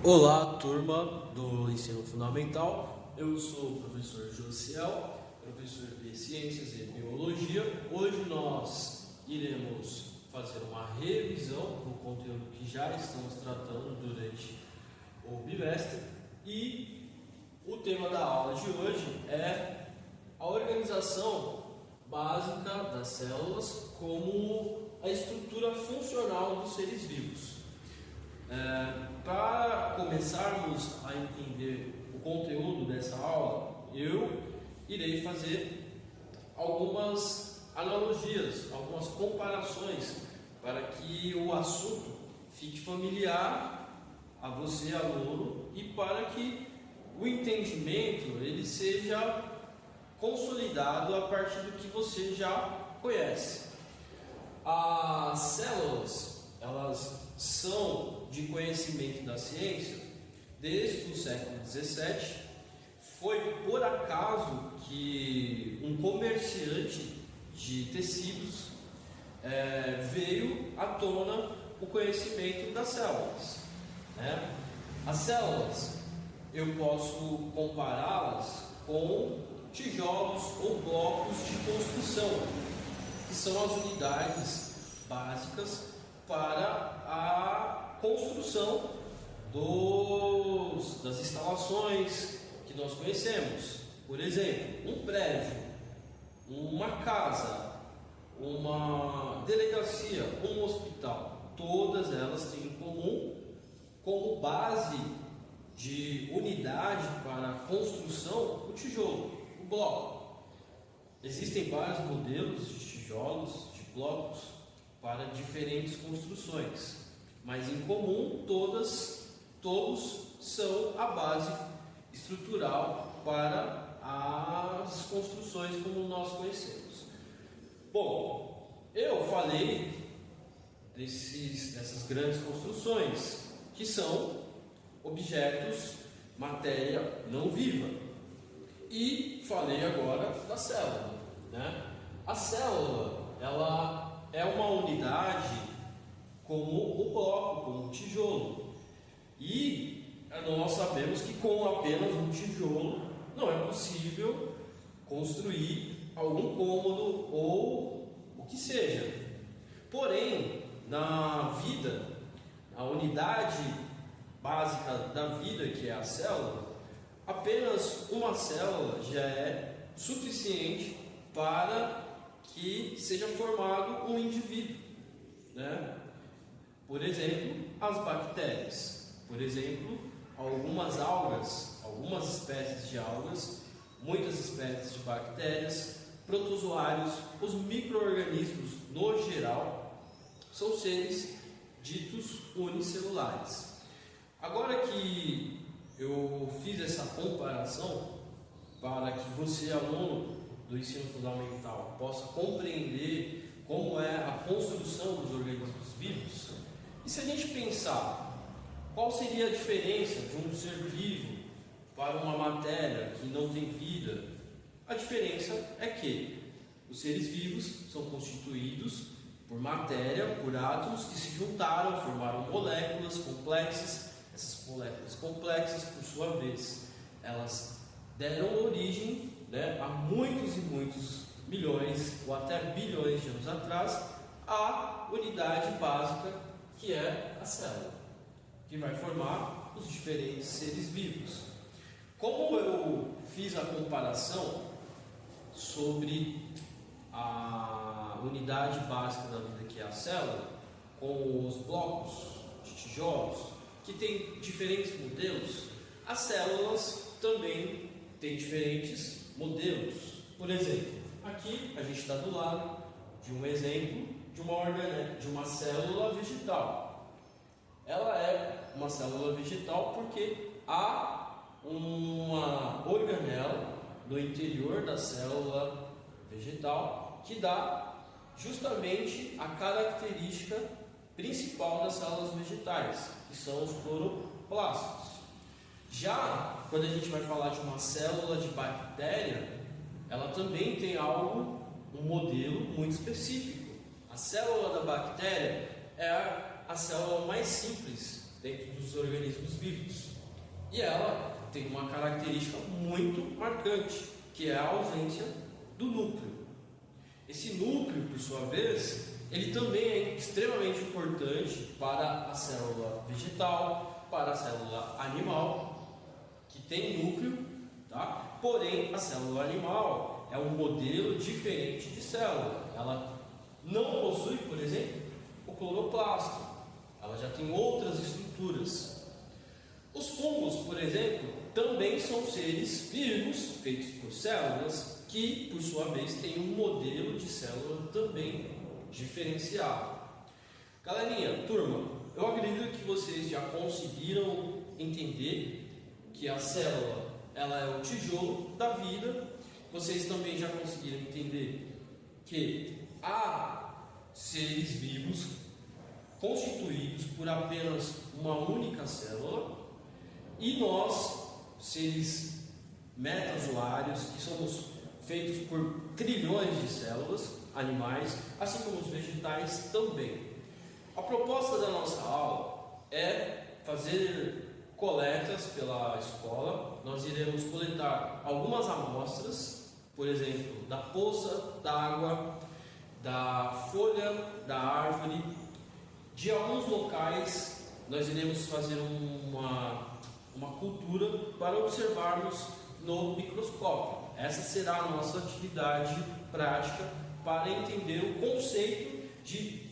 Olá, turma do Ensino Fundamental. Eu sou o professor Josiel, professor de Ciências e Biologia. Hoje nós iremos fazer uma revisão do conteúdo que já estamos tratando durante o bimestre e o tema da aula de hoje é a organização básica das células como a estrutura funcional dos seres vivos. Para começarmos a entender o conteúdo dessa aula, eu irei fazer algumas analogias, algumas comparações para que o assunto fique familiar a você, aluno, e para que o entendimento ele seja consolidado a partir do que você já conhece. As células, elas são de conhecimento da ciência desde o século XVII. Foi por acaso que um comerciante de tecidos veio à tona o conhecimento das células, né? As células, eu posso compará-las com tijolos ou blocos de construção, que são as unidades básicas para a construção das instalações que nós conhecemos. Por exemplo, um prédio, uma casa, uma delegacia, um hospital, todas elas têm em comum como base de unidade para a construção o tijolo, o bloco. Existem vários modelos de tijolos, de blocos, para diferentes construções, mas em comum todos são a base estrutural para as construções como nós conhecemos. Bom, eu falei dessas grandes construções que são objetos, matéria não viva, e falei agora da célula, né? A célula, ela é uma unidade como o bloco, como o tijolo. E nós sabemos que com apenas um tijolo não é possível construir algum cômodo ou o que seja. Porém, na vida, a unidade básica da vida, que é a célula, apenas uma célula já é suficiente para que seja formado um indivíduo, né? Por exemplo, as bactérias, por exemplo, algumas algas, algumas espécies de algas, muitas espécies de bactérias, protozoários, os micro-organismos no geral, são seres ditos unicelulares. Agora que eu fiz essa comparação para que você, aluno do ensino fundamental, possa compreender como é a construção dos organismos vivos, e se a gente pensar qual seria a diferença de um ser vivo para uma matéria que não tem vida, a diferença é que os seres vivos são constituídos por matéria, por átomos que se juntaram, formaram moléculas complexas. Essas moléculas complexas, por sua vez, elas deram origem, né, há muitos e muitos milhões ou até bilhões de anos atrás, a unidade básica que é a célula, que vai formar os diferentes seres vivos. Como eu fiz a comparação sobre a unidade básica da vida, que é a célula, com os blocos de tijolos, que tem diferentes modelos, as células também têm diferentes modelos. Por exemplo, aqui a gente está do lado de um exemplo de uma célula vegetal. Ela é uma célula vegetal porque há uma organela no interior da célula vegetal que dá justamente a característica principal das células vegetais, que são os cloroplastos. Já quando a gente vai falar de uma célula de bactéria, ela também tem um modelo muito específico. A célula da bactéria é a célula mais simples dentro dos organismos vivos. E ela tem uma característica muito marcante, que é a ausência do núcleo. Esse núcleo, por sua vez, ele também é extremamente importante para a célula vegetal, para a célula animal, que tem núcleo, tá? Porém, a célula animal é um modelo diferente de célula. Ela não possui, por exemplo, o cloroplasto. Ela já tem outras estruturas. Os fungos, por exemplo, também são seres vivos, feitos por células, que, por sua vez, têm um modelo de célula também diferenciado. Galerinha, turma, eu acredito que vocês já conseguiram entender que a célula ela é o tijolo da vida. Vocês também já conseguiram entender que há seres vivos constituídos por apenas uma única célula, e nós, seres metazoários, que somos feitos por trilhões de células, animais, assim como os vegetais também. A proposta da nossa aula é fazer coletas pela escola. Nós iremos coletar algumas amostras, por exemplo, da poça d'água, da folha da árvore, de alguns locais. Nós iremos fazer uma cultura para observarmos no microscópio. Essa será a nossa atividade prática para entender o conceito de